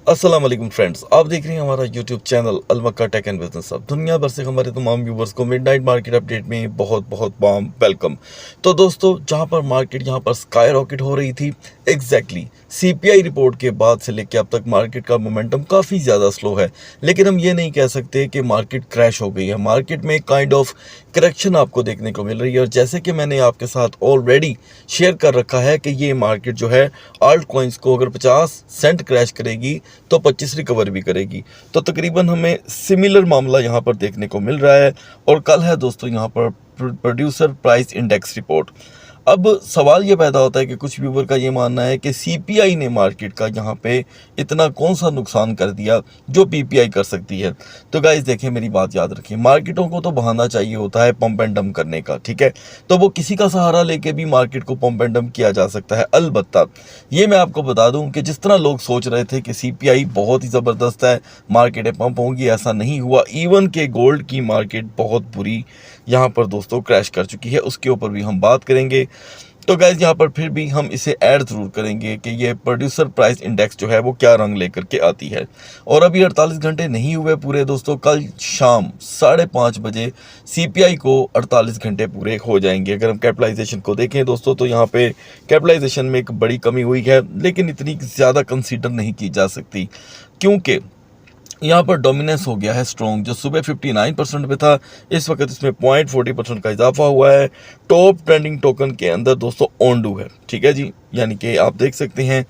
अस्सलाम वालेकुम फ्रेंड्स, आप देख रहे हैं हमारा YouTube channel Almakka tech and business. अब दुनिया भर से हमारे तमाम व्यूवर्स को मिडनाइट मार्केट अपडेट में बहुत बहुत वार्म वेलकम। तो दोस्तों, जहां पर मार्केट यहां पर स्काई रॉकेट हो रही थी, एग्जैक्टली सीपीआई रिपोर्ट के बाद से लेकर अब तक मार्केट का मोमेंटम काफ़ी ज़्यादा स्लो है। लेकिन हम ये नहीं कह सकते कि मार्केट क्रैश हो गई है। मार्केट में काइंड ऑफ करेक्शन आपको देखने को मिल रही है, और जैसे कि मैंने आपके साथ ऑलरेडी शेयर कर रखा है कि ये मार्केट जो है आल्ट कॉइन्स को अगर 50 सेंट क्रैश करेगी तो 25 रिकवर भी करेगी। तो तकरीबन हमें सिमिलर मामला यहाँ पर देखने को मिल रहा है। और कल है दोस्तों यहाँ पर प्रोड्यूसर प्राइस इंडेक्स रिपोर्ट। अब सवाल ये पैदा होता है कि कुछ व्यूवर का ये मानना है कि सीपीआई ने मार्केट का यहाँ पे इतना कौन सा नुकसान कर दिया जो पीपीआई कर सकती है। तो गाइस देखें, मेरी बात याद रखें, मार्केटों को तो बहाना चाहिए होता है पंप एंड डंप करने का, ठीक है। तो वो किसी का सहारा लेके भी मार्केट को पंप एंड डंप किया जा सकता है। अलबत्ता ये मैं आपको बता दूं कि जिस तरह लोग सोच रहे थे कि सीपीआई बहुत ही ज़बरदस्त है, मार्केटें पंप होंगी, ऐसा नहीं हुआ। इवन के गोल्ड की मार्केट बहुत बुरी यहाँ पर दोस्तों क्रैश कर चुकी है, उसके ऊपर भी हम बात करेंगे। तो गाइज यहाँ पर फिर भी हम इसे ऐड ज़रूर करेंगे कि ये प्रोड्यूसर प्राइस इंडेक्स जो है वो क्या रंग लेकर के आती है। और अभी 48 घंटे नहीं हुए पूरे दोस्तों, कल शाम 5:30 बजे सीपीआई को 48 घंटे पूरे हो जाएंगे। अगर हम कैपिटलाइजेशन को देखें दोस्तों, तो यहाँ पे कैपिटलाइजेशन में एक बड़ी कमी हुई है, लेकिन इतनी ज़्यादा कंसीडर नहीं की जा सकती, क्योंकि यहाँ पर डोमिनेंस हो गया है स्ट्रॉन्ग। जो सुबह 59% पे था, इस वक्त इसमें 0.40% का इजाफा हुआ है। टॉप ट्रेंडिंग टोकन के अंदर दोस्तों ओंडू है, ठीक है जी। यानी कि आप देख सकते हैं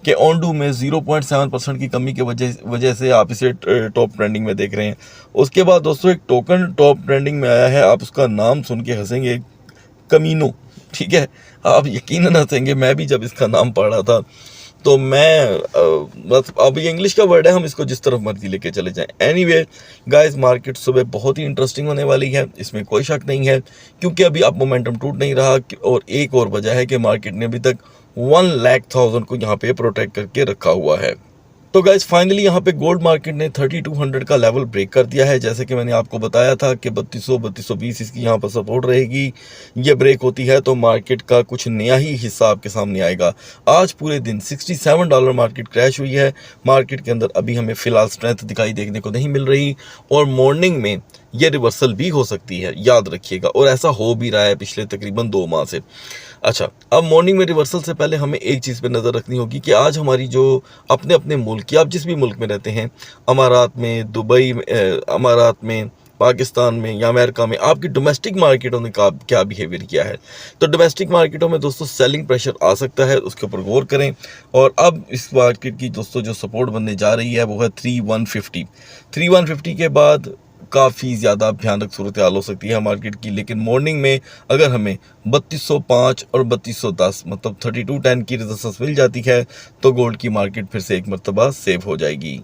कि ओंडू में 0.7% की कमी की वजह से आप इसे टॉप ट्रेंडिंग में देख रहे हैं। उसके बाद दोस्तों एक टोकन टॉप ट्रेंडिंग में आया है, आप उसका नाम सुन के हंसेंगे, कमीनो, ठीक है। आप यकीनन हंसेंगे, मैं भी जब इसका नाम पढ़ रहा था तो मैं बस, अब ये इंग्लिश का वर्ड है, हम इसको जिस तरफ मर्जी लेके चले जाएं। एनीवे गाइस, मार्केट सुबह बहुत ही इंटरेस्टिंग होने वाली है, इसमें कोई शक नहीं है, क्योंकि अभी अब मोमेंटम टूट नहीं रहा। और एक और वजह है कि मार्केट ने अभी तक 1,00,000 को यहाँ पे प्रोटेक्ट करके रखा हुआ है। तो गाइज फाइनली यहाँ पे गोल्ड मार्केट ने 3200 का लेवल ब्रेक कर दिया है। जैसे कि मैंने आपको बताया था कि 3220 इसकी यहाँ पर सपोर्ट रहेगी। ये ब्रेक होती है तो मार्केट का कुछ नया ही हिस्सा आपके सामने आएगा। आज पूरे दिन $67 मार्केट क्रैश हुई है। मार्केट के अंदर अभी हमें फिलहाल स्ट्रेंथ दिखाई देखने को नहीं मिल रही, और मॉर्निंग में ये रिवर्सल भी हो सकती है, याद रखिएगा। और ऐसा हो भी रहा है पिछले तकरीबन 2 माह से। अच्छा, अब मॉर्निंग में रिवर्सल से पहले हमें एक चीज़ पे नज़र रखनी होगी कि आज हमारी जो अपने अपने मुल्क की, आप जिस भी मुल्क में रहते हैं, अमारात में, दुबई में, अमारात में, पाकिस्तान में या अमेरिका में, आपकी डोमेस्टिक मार्केटों ने क्या बिहेवियर किया है। तो डोमेस्टिक मार्केटों में दोस्तों सेलिंग प्रेशर आ सकता है, उसके ऊपर गौर करें। और अब इस मार्केट की दोस्तों जो सपोर्ट बनने जा रही है वो है 3,150 के बाद काफ़ी ज़्यादा भयानक सूरत हाल हो सकती है मार्केट की। लेकिन मॉर्निंग में अगर हमें 3205 और 3210 मतलब 3210 की रेजिस्टेंस मिल जाती है तो गोल्ड की मार्केट फिर से एक मर्तबा सेव हो जाएगी।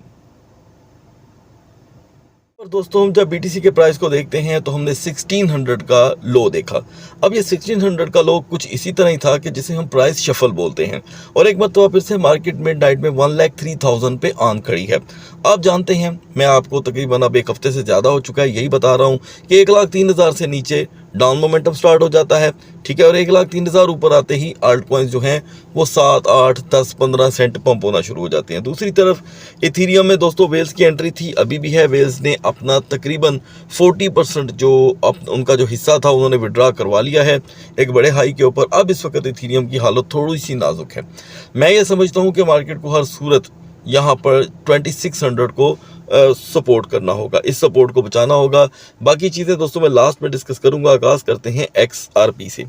और दोस्तों, हम जब बीटीसी के प्राइस को देखते हैं तो हमने 1600 का लो देखा। अब ये 1600 का लो कुछ इसी तरह ही था कि जिसे हम प्राइस शफल बोलते हैं, और एक मरतबा फिर से मार्केट मिडनाइट में 1,03,000 पे ऑन खड़ी है। आप जानते हैं, मैं आपको तकरीबन अब एक हफ्ते से ज़्यादा हो चुका है यही बता रहा हूँ कि 1,03,000 से नीचे डाउन मोमेंटम स्टार्ट हो जाता है, ठीक है। और 1,03,000 ऊपर आते ही आल्ट कॉइन्स जो हैं वो 7, 8, 10, 15 सेंट पंप होना शुरू हो जाते हैं। दूसरी तरफ इथीरियम में दोस्तों वेल्स की एंट्री थी, अभी भी है। वेल्स ने अपना तकरीबन 40% जो उनका जो हिस्सा था उन्होंने विड्रा करवा लिया है एक बड़े हाई के ऊपर। अब इस वक्त इथीरियम की हालत थोड़ी सी नाजुक है। मैं ये समझता हूँ कि मार्केट को हर सूरत यहाँ पर 2600 को सपोर्ट करना होगा, इस सपोर्ट को बचाना होगा। बाकी चीज़ें दोस्तों मैं लास्ट में डिस्कस करूंगा। आगाज़ करते हैं XRP से।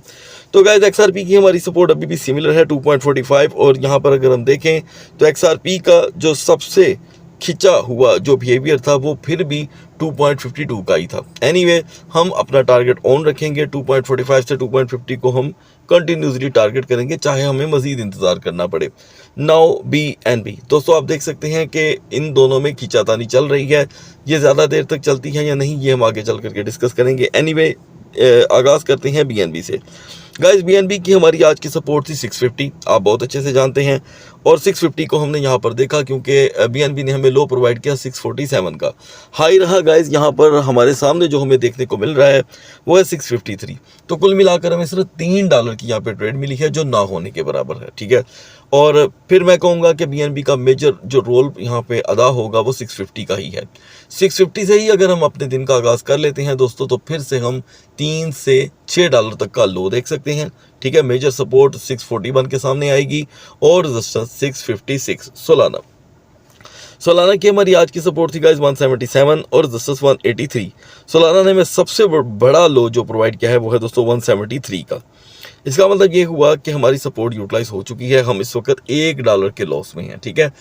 तो गाइस, XRP की हमारी सपोर्ट अभी भी सिमिलर है 2.45, और यहाँ पर अगर हम देखें तो XRP का जो सबसे खिंचा हुआ जो बिहेवियर था वो फिर भी 2.52 का ही था। एनीवे, हम अपना टारगेट ऑन रखेंगे। 2.45 से 2.50 को हम कंटिन्यूसली टारगेट करेंगे, चाहे हमें मजीद इंतज़ार करना पड़े। नाउ BNB दोस्तों, आप देख सकते हैं कि इन दोनों में खींचातानी चल रही है। ये ज़्यादा देर तक चलती है या नहीं, ये हम आगे चल करके डिस्कस करेंगे। एनीवे, आगाज़ करते हैं BNB से। गाइस बीएनबी की हमारी आज की सपोर्ट थी 650, आप बहुत अच्छे से जानते हैं, और 650 को हमने यहाँ पर देखा क्योंकि बीएनबी ने हमें लो प्रोवाइड किया 647 का। हाई रहा गाइस यहाँ पर हमारे सामने जो हमें देखने को मिल रहा है वो है 653। तो कुल मिलाकर हमें सिर्फ $3 की यहाँ पे ट्रेड मिली है, जो ना होने के बराबर है, ठीक है। और फिर मैं कहूँगा कि बीएनबी का मेजर जो रोल यहाँ पे अदा होगा वो 650 का ही है। 650 से ही अगर हम अपने दिन का आगाज़ कर लेते हैं दोस्तों, तो फिर से हम $3 से $6 तक का लो देख सकते हैं, ठीक है। मेजर सपोर्ट 641 के सामने आएगी और रेजिस्टेंस 656 सोलाना की हमारी आज की सपोर्ट थी गाइस 177 और रेजिस्टेंस 183। सोलाना ने हमें सबसे बड़ा लो जो प्रोवाइड किया है वो है दोस्तों 173 का। इसका मतलब ये हुआ कि हमारी सपोर्ट यूटिलाइज हो चुकी है, हम इस वक्त $1 के लॉस में हैं, ठीक है।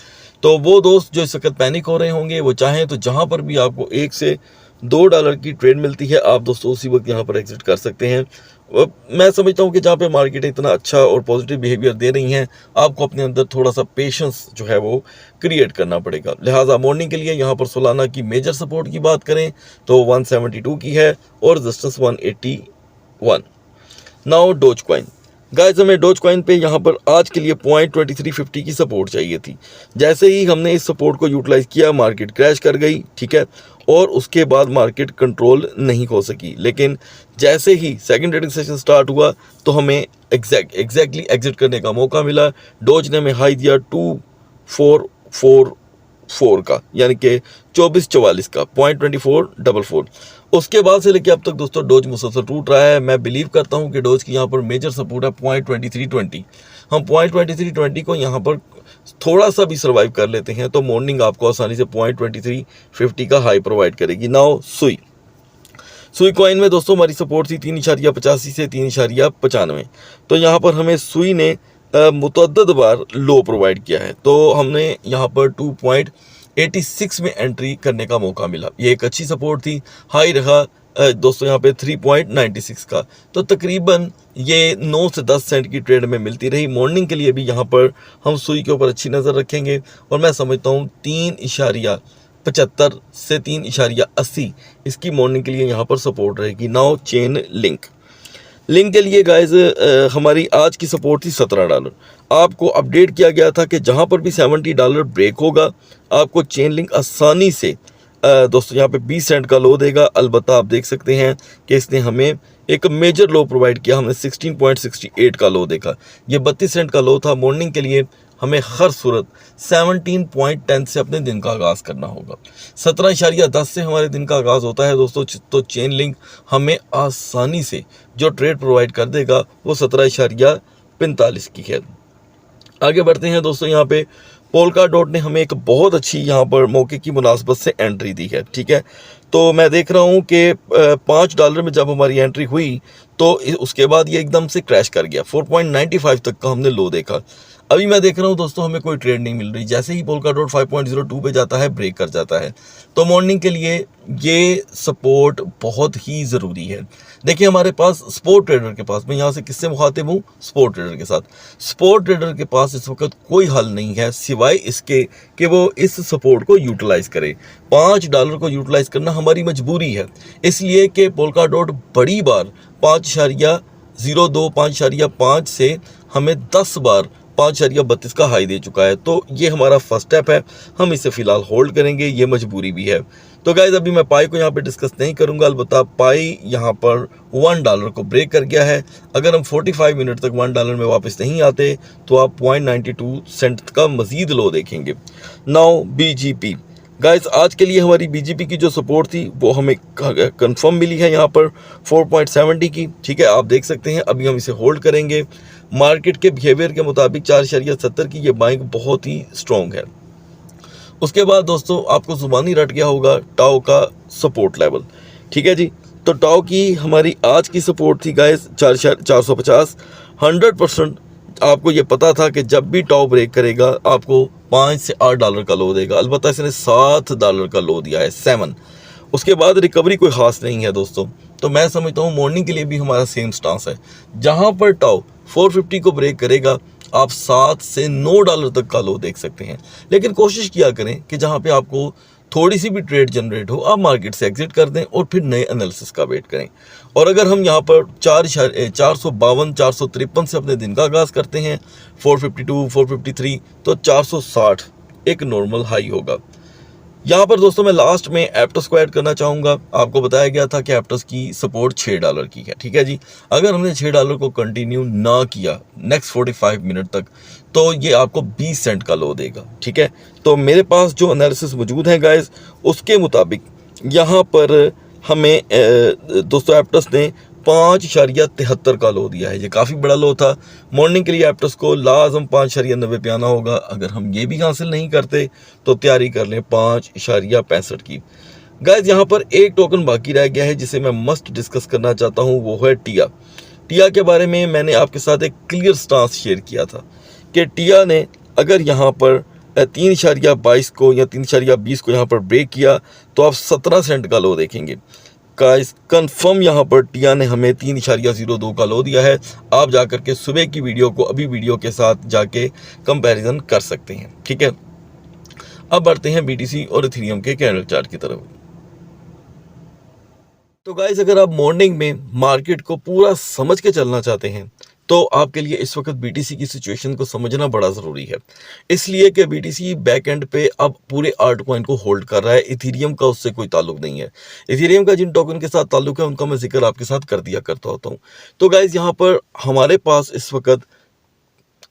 तो वो दोस्त जो इस वक्त पैनिक हो रहे होंगे वो चाहें तो जहां पर भी आपको $1 से $2 की ट्रेड मिलती है आप दोस्तों उसी वक्त यहाँ पर एग्जिट कर सकते हैं। मैं समझता हूँ कि जहाँ पे मार्केट इतना अच्छा और पॉजिटिव बिहेवियर दे रही हैं, आपको अपने अंदर थोड़ा सा पेशेंस जो है वो क्रिएट करना पड़ेगा। लिहाजा मॉर्निंग के लिए यहाँ पर सोलाना की मेजर सपोर्ट की बात करें तो 172 की है और resistance 181। Now dose coin guys, हमें डोज कॉइन पे यहाँ पर आज के लिए 0.2350 की सपोर्ट चाहिए थी। जैसे ही हमने इस सपोर्ट को यूटिलाइज किया मार्केट क्रैश कर गई, ठीक है, और उसके बाद मार्केट कंट्रोल नहीं हो सकी। लेकिन जैसे ही सेकंड ट्रेडिंग सेशन स्टार्ट हुआ तो हमें एग्जैक्टली एग्जिट करने का मौका मिला। डोज ने हमें हाई दिया 2444 का, यानी कि 2444 का 0.2444। उसके बाद से लेकर अब तक दोस्तों डोज मुसलसल टूट रहा है। मैं बिलीव करता हूं कि डोज की यहाँ पर मेजर सपोर्ट है 0.2320। हम 0.2320 को यहाँ पर थोड़ा सा भी सर्वाइव कर लेते हैं तो मॉर्निंग आपको आसानी से 0.2350 का हाई प्रोवाइड करेगी। नाउ सुई कॉइन में दोस्तों हमारी सपोर्ट थी 3.85 से 3.95। तो यहाँ पर हमें सुई ने मुतअद्दिद बार लो प्रोवाइड किया है, तो हमने यहाँ पर 2.86 में एंट्री करने का मौका मिला। ये एक अच्छी सपोर्ट थी। हाई रहा दोस्तों यहाँ पे 3.96 का, तो तकरीबन ये 9 से 10 सेंट की ट्रेड में मिलती रही। मॉर्निंग के लिए भी यहाँ पर हम सुई के ऊपर अच्छी नज़र रखेंगे और मैं समझता हूँ 3.75 से 3.80 इसकी मॉर्निंग के लिए यहाँ पर सपोर्ट रहेगी। नाउ चेन लिंक के लिए गाइज हमारी आज की सपोर्ट थी $17। आपको अपडेट किया गया था कि जहाँ पर भी $70 ब्रेक होगा आपको चेन लिंक आसानी से दोस्तों यहाँ पे 20 सेंट का लो देगा। अलबत्ता आप देख सकते हैं कि इसने हमें एक मेजर लो प्रोवाइड किया, हमने 16.68 का लो देखा। ये 32 सेंट का लो था। मॉर्निंग के लिए हमें हर सूरत 17.10 से अपने दिन का आगाज़ करना होगा। 17.10 से हमारे दिन का आगाज़ होता है दोस्तों, तो चेन लिंक हमें आसानी से जो ट्रेड प्रोवाइड कर देगा वो 17.45 की है। आगे बढ़ते हैं दोस्तों, यहाँ पे पोल्का डॉट ने हमें एक बहुत अच्छी यहाँ पर मौके की मुनासबत से एंट्री दी है, ठीक है। तो मैं देख रहा हूँ कि $5 में जब हमारी एंट्री हुई तो उसके बाद ये एकदम से क्रैश कर गया। 4.95 तक का हमने लो देखा। अभी मैं देख रहा हूँ दोस्तों हमें कोई ट्रेड नहीं मिल रही। जैसे ही पोल्का डॉट 5.02 पे जाता है ब्रेक कर जाता है। तो मॉर्निंग के लिए ये सपोर्ट बहुत ही ज़रूरी है। देखिए हमारे पास स्पोर्ट ट्रेडर के पास, मैं यहाँ से किससे मुखातिब हूँ, स्पोर्ट ट्रेडर के साथ। स्पोर्ट ट्रेडर के पास इस वक्त कोई हल नहीं है सिवाय इसके कि वो इस सपोर्ट को यूटिलाइज करे। $5 को यूटिलाइज करना हमारी मजबूरी है, इसलिए कि पोल्का डॉट बड़ी बार 5.02 5.5 से हमें 10 बार 5.32 का हाई दे चुका है। तो ये हमारा फर्स्ट स्टेप है, हम इसे फिलहाल होल्ड करेंगे, ये मजबूरी भी है। तो गाइज अभी मैं पाई को यहाँ पे डिस्कस नहीं करूँगा। अलबत्ता पाई यहाँ पर $1 को ब्रेक कर गया है। अगर हम 45 मिनट तक $1 में वापस नहीं आते तो आप 0.92 सेंट का मजीद लो देखेंगे। नाउ BGP गाइस, आज के लिए हमारी BGP की जो सपोर्ट थी वो हमें कंफर्म मिली है यहाँ पर 4.70 की, ठीक है। आप देख सकते हैं अभी हम इसे होल्ड करेंगे। मार्केट के बिहेवियर के मुताबिक 4.70 की ये बाइंग बहुत ही स्ट्रॉन्ग है। उसके बाद दोस्तों आपको जुबानी रट गया होगा टाओ का सपोर्ट लेवल, ठीक है जी। तो टाओ की हमारी आज की सपोर्ट थी गाइस 450। 100% आपको ये पता था कि जब भी टाओ ब्रेक करेगा आपको $5 से $8 का लो देगा। अलबत्ता इसने $7 का लो दिया है, 7। उसके बाद रिकवरी कोई ख़ास नहीं है दोस्तों। तो मैं समझता हूँ मॉर्निंग के लिए भी हमारा सेम स्टांस है। जहाँ पर टाओ 450 को ब्रेक करेगा आप $7 से $9 तक का लो देख सकते हैं। लेकिन कोशिश किया करें कि जहाँ पे आपको थोड़ी सी भी ट्रेड जनरेट हो आप मार्केट से एग्जिट कर दें और फिर नए एनालिसिस का वेट करें। और अगर हम यहाँ पर 452 453 से अपने दिन का आगाज़ करते हैं, 452 453 तो 460 एक नॉर्मल हाई होगा। यहाँ पर दोस्तों मैं लास्ट में एप्टस को ऐड करना चाहूँगा। आपको बताया गया था कि एप्टस की सपोर्ट $6 की है, ठीक है जी। अगर हमने $6 को कंटिन्यू ना किया नेक्स्ट 45 मिनट तक तो ये आपको 20 सेंट का लो देगा, ठीक है। तो मेरे पास जो एनालिसिस मौजूद है गाइस उसके मुताबिक यहाँ पर हमें दोस्तों एप्टस ने 5.73 का लो दिया है। ये काफ़ी बड़ा लो था। मॉर्निंग के लिए एप्टस को लाजम 5.90 पे आना होगा। अगर हम ये भी हासिल नहीं करते तो तैयारी कर लें 5.65 की। गाइस यहाँ पर एक टोकन बाकी रह गया है जिसे मैं मस्ट डिस्कस करना चाहता हूँ, वो है टिया। टिया के बारे में मैंने आपके साथ एक क्लियर स्टांस शेयर किया था कि टिया ने अगर यहाँ पर 3.22 को या 3.20 को यहाँ पर ब्रेक किया तो आप 17 सेंट का लो देखेंगे। गाइस कंफर्म यहाँ पर टिया ने हमें 3.02 का लो दिया है। आप जाकर के सुबह की वीडियो को अभी वीडियो के साथ जाके कंपैरिजन कर सकते हैं, ठीक है। अब बढ़ते हैं बीटीसी और इथेरियम के कैंडल चार्ट की तरफ। तो गाइस अगर आप मॉर्निंग में मार्केट को पूरा समझ के चलना चाहते हैं तो आपके लिए इस वक्त बीटीसी की सिचुएशन को समझना बड़ा ज़रूरी है, इसलिए कि बीटीसी बैक एंड पे अब पूरे आल्ट कॉइन को होल्ड कर रहा है। इथेरियम का उससे कोई ताल्लुक नहीं है। इथेरियम का जिन टोकन के साथ ताल्लुक है उनका मैं जिक्र आपके साथ कर दिया करता होता हूँ। तो गाइज यहाँ पर हमारे पास इस वक्त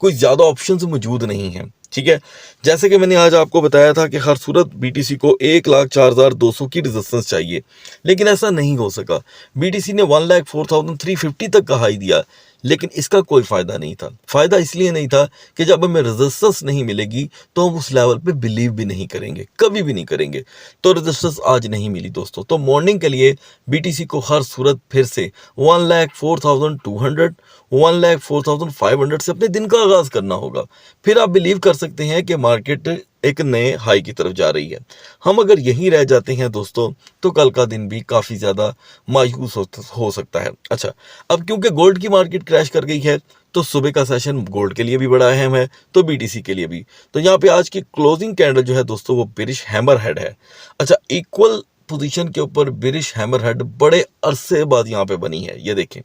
कोई ज़्यादा ऑप्शंस मौजूद नहीं हैं, ठीक है। जैसे कि मैंने आज आपको बताया था कि हर सूरत बीटीसी को 1,04,200 की रेजिस्टेंस चाहिए, लेकिन ऐसा नहीं हो सका। बीटीसी ने 1,04,350 तक का हाई दिया, लेकिन इसका कोई फ़ायदा नहीं था। फ़ायदा इसलिए नहीं था कि जब हमें रेजिस्टेंस नहीं मिलेगी तो हम उस लेवल पे बिलीव भी नहीं करेंगे, कभी भी नहीं करेंगे। तो रेजिस्टेंस आज नहीं मिली दोस्तों। तो मॉर्निंग के लिए बीटीसी को हर सूरत फिर से 1,04,200 1,04,500 से अपने दिन का आगाज़ करना होगा। फिर आप बिलीव कर सकते हैं कि मार्केट एक नए हाई की तरफ जा रही है। हम अगर यहीं रह जाते हैं दोस्तों तो कल का दिन भी काफ़ी ज़्यादा मायूस हो सकता है। अच्छा, अब क्योंकि गोल्ड की मार्केट क्रैश कर गई है तो सुबह का सेशन गोल्ड के लिए भी बड़ा अहम है, तो बीटीसी के लिए भी। तो यहाँ पे आज की क्लोजिंग कैंडल जो है दोस्तों वो बेरिश हैमर हेड है। अच्छा, इक्वल पोजीशन के ऊपर बेरिश हैमर हेड बड़े अरसे बाद यहाँ पे बनी है। ये देखें,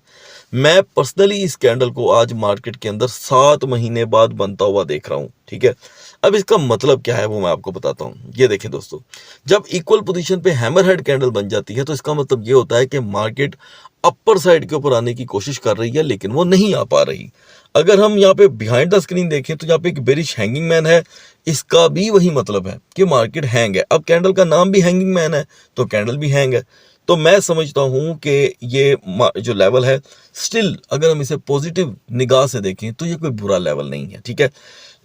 मैं पर्सनली इस कैंडल को आज मार्केट के अंदर 7 महीने बाद बनता हुआ देख रहा हूँ, ठीक है। अब इसका मतलब क्या है वो मैं आपको बताता हूँ। ये देखें दोस्तों, जब इक्वल पोजीशन पे हैमर हेड कैंडल बन जाती है तो इसका मतलब ये होता है कि मार्केट अपर साइड के ऊपर आने की कोशिश कर रही है लेकिन वो नहीं आ पा रही। अगर हम यहाँ पे बिहाइंड द स्क्रीन देखें तो यहाँ पे एक बेरिश हैंगिंग मैन है, इसका भी वही मतलब है कि मार्केट हैंग है। अब कैंडल का नाम भी हैंगिंग मैन है तो कैंडल भी हैंग है। तो मैं समझता हूँ कि ये जो लेवल है स्टिल अगर हम इसे पॉजिटिव निगाह से देखें तो ये कोई बुरा लेवल नहीं है, ठीक है।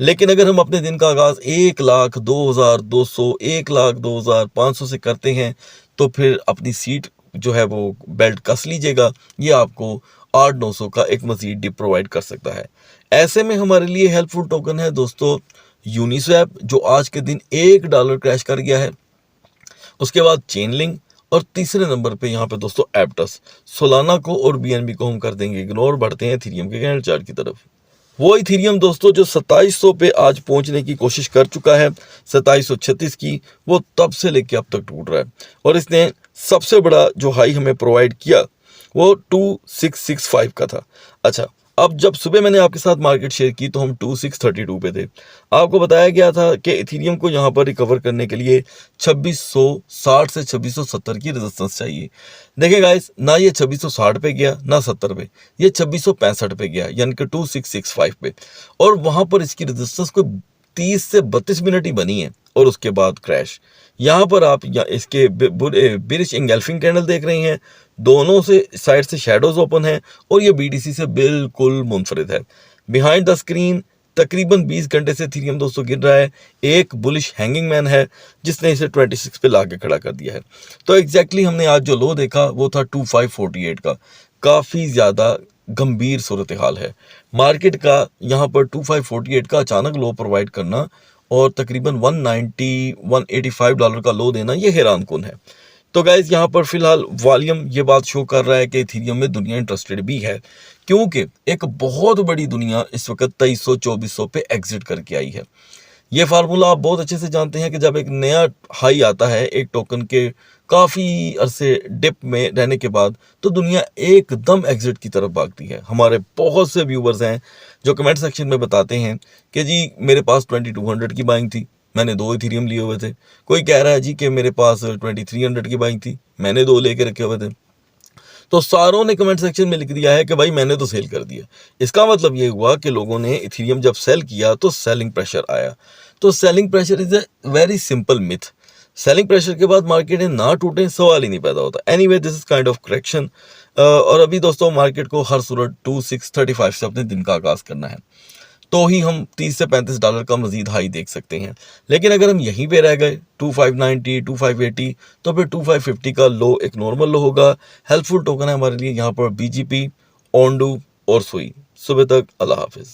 लेकिन अगर हम अपने दिन का आगाज़ 1,02,200 1,02,500 से करते हैं तो फिर अपनी सीट जो है वो बेल्ट कस लीजिएगा। ये आपको 8,900 का एक मजीद डिप प्रोवाइड कर सकता है। ऐसे में हमारे लिए हेल्पफुल टोकन है दोस्तों यूनिस्वैप, जो आज के दिन $1 क्रैश कर गया है। उसके बाद चेनलिंक और तीसरे नंबर पे यहाँ पे दोस्तों एप्टस। सोलाना को और बीएनबी को हम कर देंगे इग्नोर। बढ़ते हैं इथेरियम के कैंडल चार्ट की तरफ। वो इथेरियम दोस्तों जो 2700 पे आज पहुंचने की कोशिश कर चुका है, 2736 की, वो तब से लेके अब तक टूट रहा है। और इसने सबसे बड़ा जो हाई हमें प्रोवाइड किया वो 2665 का था। अच्छा, अब जब सुबह मैंने आपके साथ मार्केट शेयर की तो हम 2632 पे थे। आपको बताया गया था कि इथेरियम को यहाँ पर रिकवर करने के लिए 2660 से 2670 की रेजिस्टेंस चाहिए। देखिए गाइस, ना ये 2660 पे गया ना 70 पे, ये 2665 पे गया, यानी कि 2665 पे। और वहाँ पर इसकी रेजिस्टेंस कोई 30 से 32 मिनट ही बनी है और उसके बाद क्रैश। यहाँ पर आप इसके बेरिश इंगल्फिंग कैंडल देख रहे हैं, दोनों से साइड से शैडोज ओपन है और ये बीटीसी से बिल्कुल मुनफरिद है। बिहाइंड द स्क्रीन तकरीबन 20 घंटे से इथेरियम दोस्तों गिर रहा है। एक बुलिश हैंगिंग मैन है जिसने इसे 26 पे लाके खड़ा कर दिया है। तो एग्जैक्टली हमने आज जो लो देखा वो था 2548 का। काफ़ी ज़्यादा गंभीर सूरत हाल है मार्केट का। यहाँ पर 2548 का अचानक लो प्रोवाइड करना और तकरीबन $185 का लो देना, ये हैरान कुन है। तो गाइज यहाँ पर फिलहाल वॉल्यूम ये बात शो कर रहा है कि इथेरियम में दुनिया इंटरेस्टेड भी है, क्योंकि एक बहुत बड़ी दुनिया इस वक्त 2300-2400 पे एग्जिट करके आई है। ये फार्मूला आप बहुत अच्छे से जानते हैं कि जब एक नया हाई आता है एक टोकन के काफ़ी अरसे डिप में रहने के बाद, तो दुनिया एकदम एग्जिट की तरफ भागती है। हमारे बहुत से व्यूवर्स हैं जो कमेंट सेक्शन में बताते हैं कि जी मेरे पास 2200 की बाइंग थी, मैंने 2 इथेरियम लिए हुए थे। कोई कह रहा है जी कि मेरे पास 2300 की बाइंग थी, मैंने 2 लेके रखे हुए थे। तो सारों ने कमेंट सेक्शन में लिख दिया है कि भाई मैंने तो सेल कर दिया। इसका मतलब ये हुआ कि लोगों ने इथेरियम जब सेल किया तो सेलिंग प्रेशर आया। तो selling pressure is a very simple myth. Selling pressure के बाद मार्केट में ना टूटे सवाल ही नहीं पैदा होता। Anyway this is kind of correction. और अभी दोस्तों मार्केट को हर सूरत 2635 से अपने दिन का आगाज करना है, तो ही हम 30 से $35 का मजीद हाई देख सकते हैं। लेकिन अगर हम यहीं पे रह गए 2590 2580, तो फिर 2550 का लो एक नॉर्मल लो होगा। हेल्पफुल टोकन है हमारे लिए यहाँ पर BGP, ओंडू और सुई। सुबह तक अल्लाह हाफिज़।